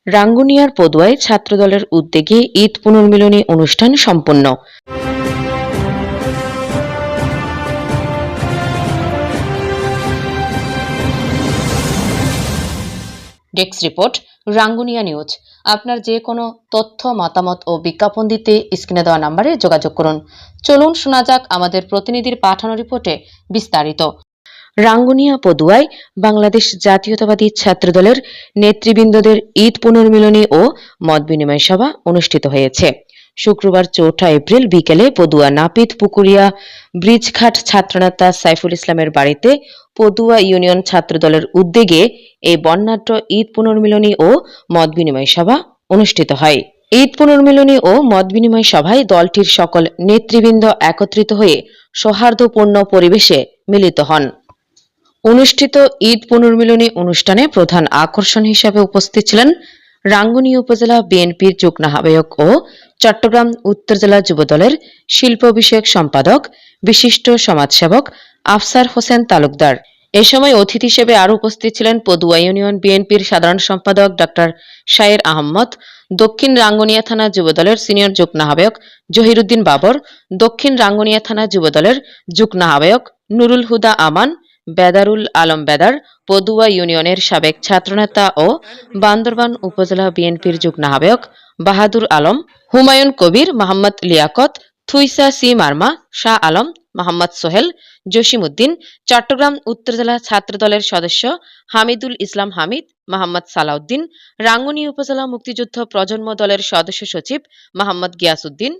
রাঙ্গুনিয়ার পদুয়ায় ছাত্রদলের উদ্যোগে ঈদ পুনর্মিলনী অনুষ্ঠান সম্পন্ন। Desk report, Rangunia news. আপনার যে কোনো তথ্য, মতামত ও বিজ্ঞাপন দিতে স্ক্রিনে দেওয়া নম্বরে যোগাযোগ করুন। চলুন শোনা যাক আমাদের প্রতিনিধির পাঠানো রিপোর্টে বিস্তারিত। রাঙ্গুনিয়া পদুয়ায় বাংলাদেশ জাতীয়তাবাদী ছাত্রদলের নেতৃবৃন্দদের ঈদ পুনর্মিলনী ও মত বিনিময় সভা অনুষ্ঠিত হয়েছে। শুক্রবার 4 এপ্রিল বিকেলে পদুয়া নাপিত পুকুরিয়া ব্রিজঘাট ছাত্রনেতা সাইফুল ইসলামের বাড়িতে পদুয়া ইউনিয়ন ছাত্রদলের উদ্যোগে এই বর্ণাঢ্য ঈদ পুনর্মিলনী ও মত বিনিময় সভা অনুষ্ঠিত হয়। ঈদ পুনর্মিলনী ও মত বিনিময় সভায় দলটির সকল নেতৃবৃন্দ একত্রিত হয়ে সৌহার্দ্যপূর্ণ পরিবেশে মিলিত হন। অনুষ্ঠিত ঈদ পুনর্মিলনী অনুষ্ঠানে প্রধান আকর্ষণ হিসেবে উপস্থিত ছিলেন রাঙ্গুনিয়া উপজেলা বিএনপির যুগ্ম আহ্বায়ক ও চট্টগ্রাম উত্তর জেলা যুবদলের শিল্প বিষয়ক সম্পাদক বিশিষ্ট সমাজসেবক আফসার হোসেন তালুকদার। এ সময় অতিথি হিসেবে আরও উপস্থিত ছিলেন পদুয়া ইউনিয়ন বিএনপির সাধারণ সম্পাদক ডক্টর শায়ের আহমদ, দক্ষিণ রাঙ্গুনিয়া থানা যুবদলের সিনিয়র যুগ্ম আহ্বায়ক জহিরুদ্দিন বাবর, দক্ষিণ রাঙ্গুনিয়া থানা যুবদলের যুগ্ম আহ্বায়ক নুরুল হুদা আমান, বেদারুল আলম বেদার, পদুয়া ইউনিয়নের সাবেক ছাত্রনেতা ও বান্দরবান উপজেলা বিএনপির যুগ্ম আহ্বায়ক বাহাদুর আলম, হুমায়ুন কবির, মোহাম্মদ লিয়াকত, থুইসা সি মার্মা, শাহ আলম, মোহাম্মদ সোহেল, জসিমউদ্দিন, চট্টগ্রাম উত্তর জেলা ছাত্রদলের সদস্য হামিদুল ইসলাম হামিদ, মোহাম্মদ সালাউদ্দিন, রাঙ্গুনিয়া উপজেলা মুক্তিযুদ্ধ প্রজন্ম দলের সদস্য সচিব মোহাম্মদ গিয়াসউদ্দিন,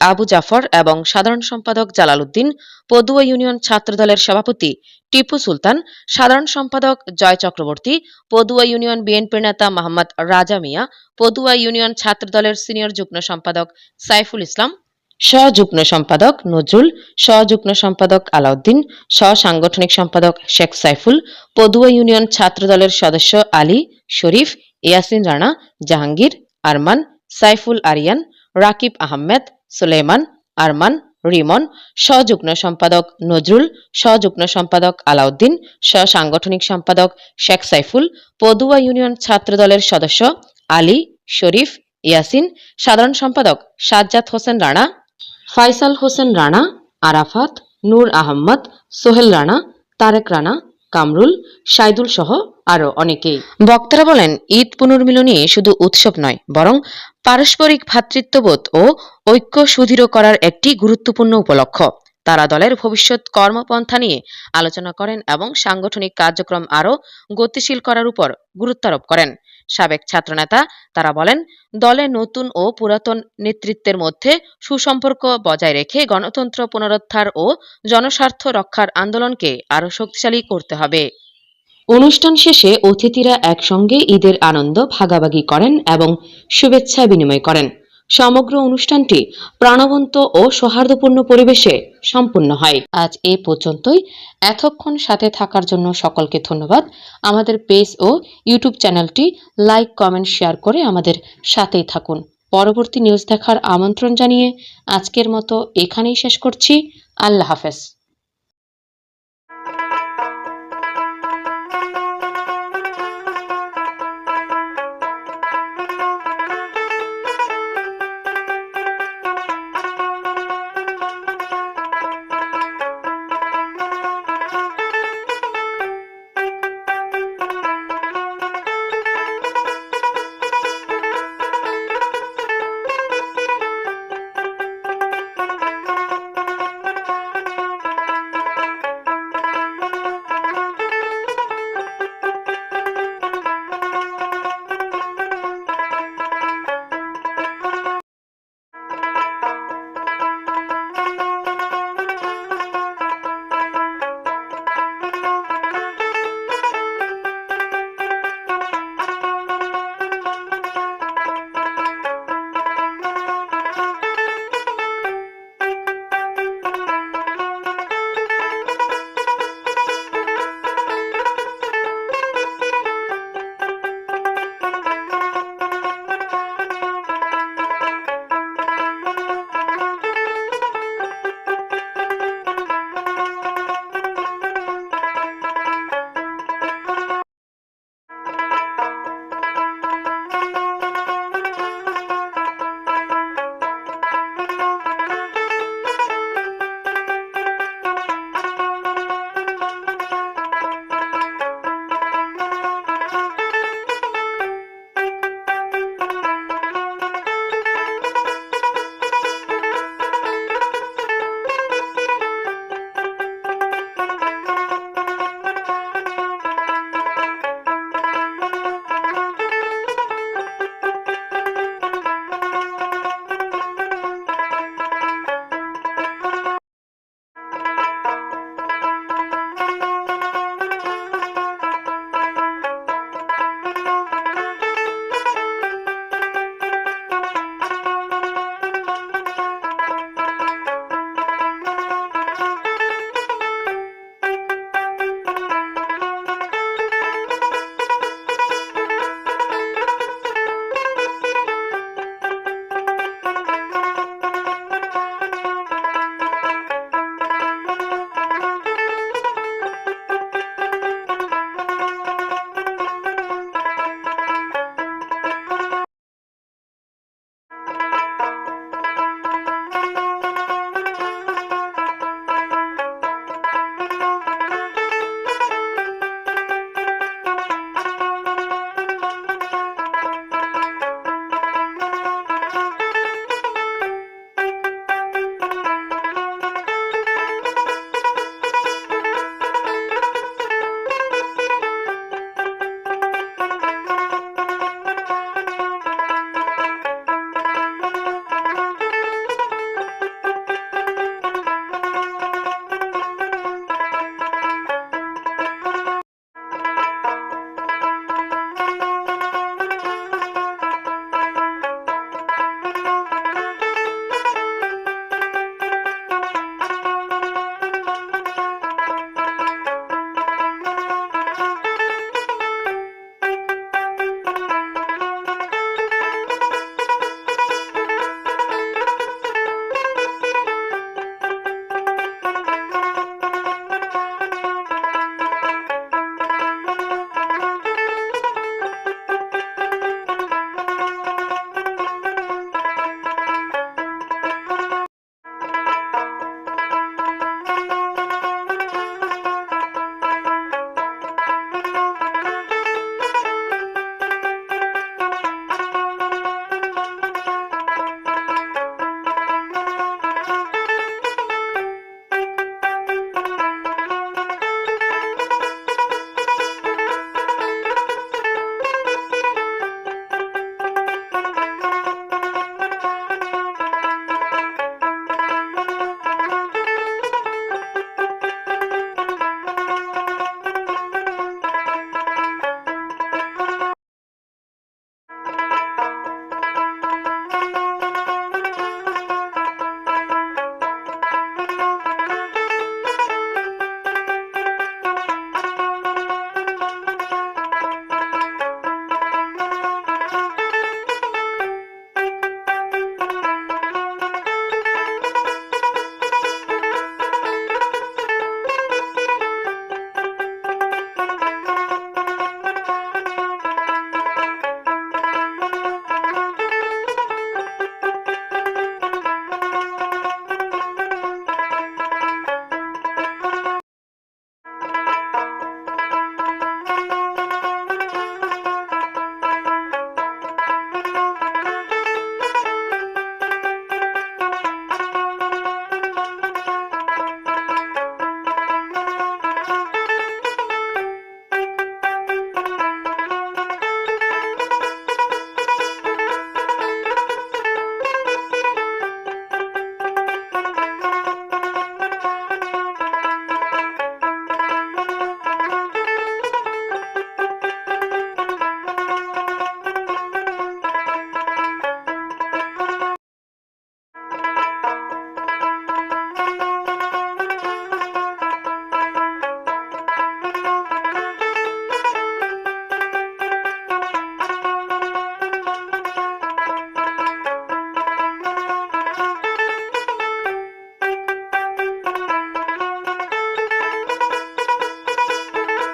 আবু জাফর এবং সাধারণ সম্পাদক জালাল উদ্দিন, পদুয়া ইউনিয়ন ছাত্রদলের সভাপতি টিপু সুলতান, সাধারণ সম্পাদক জয় চক্রবর্তী, পদুয়া ইউনিয়ন বিএনপির নেতা মোহাম্মদ রাজা মিয়া, পদুয়া ইউনিয়ন ছাত্রদলের সিনিয়র যুগ্ম সম্পাদক সাইফুল ইসলাম, সহ-যুগ্ম সম্পাদক নজরুল, সহ-যুগ্ম সম্পাদক আলাউদ্দিন, সহ-সাংগঠনিক সম্পাদক শেখ সাইফুল, পদুয়া ইউনিয়ন ছাত্রদলের সদস্য আলী, শরীফ, ইয়াসিন রানা, জাহাঙ্গীর, আরমান, সাইফুল আরিয়ান, রাকিব আহমেদ, সুলেমান, আরমান, রিমন, সহ-যুগ্ম সম্পাদক নজরুল, সহ-যুগ্ম সম্পাদক আলাউদ্দিন, সহ-সাংগঠনিক সম্পাদক শেখ সাইফুল, পদুয়া ইউনিয়ন ছাত্রদলের সদস্য আলী, শরীফ, ইয়াসিন, সাধারণ সম্পাদক সাজ্জাদ হোসেন রানা, ফাইসাল হোসেন রানা, আরাফাত, নূর আহমদ, সোহেল রানা, তারেক রানা, কামরুল, সাইদুল সহ আরও অনেকেই। বক্তারা বলেন, ঈদ পুনর্মিলনী শুধু উৎসব নয়, বরং পারস্পরিক ভ্রাতৃত্ববোধ ও ঐক্য সুদৃঢ় করার একটি গুরুত্বপূর্ণ উপলক্ষ। তারা দলের ভবিষ্যৎ কর্মপন্থা নিয়ে আলোচনা করেন এবং সাংগঠনিক কার্যক্রম আরও গতিশীল করার উপর গুরুত্ব আরোপ করেন। সাবেক ছাত্রনেতা তারা বলেন, দলে নতুন ও পুরাতন নেতৃত্বের মধ্যে সুসম্পর্ক বজায় রেখে গণতন্ত্র পুনরুদ্ধার ও জনস্বার্থ রক্ষার আন্দোলনকে আরও শক্তিশালী করতে হবে। অনুষ্ঠান শেষে অতিথিরা একসঙ্গে ঈদের আনন্দ ভাগাভাগি করেন এবং শুভেচ্ছা বিনিময় করেন। সমগ্র অনুষ্ঠানটি প্রাণবন্ত ও সৌহার্দ্যপূর্ণ পরিবেশে সম্পন্ন হয়। আজ এ পর্যন্তই। এতক্ষণ সাথে থাকার জন্য সকলকে ধন্যবাদ। আমাদের পেজ ও ইউটিউব চ্যানেলটি লাইক, কমেন্ট, শেয়ার করে আমাদের সাথেই থাকুন। পরবর্তী নিউজ দেখার আমন্ত্রণ জানিয়ে আজকের মতো এখানেই শেষ করছি। আল্লাহ হাফেজ।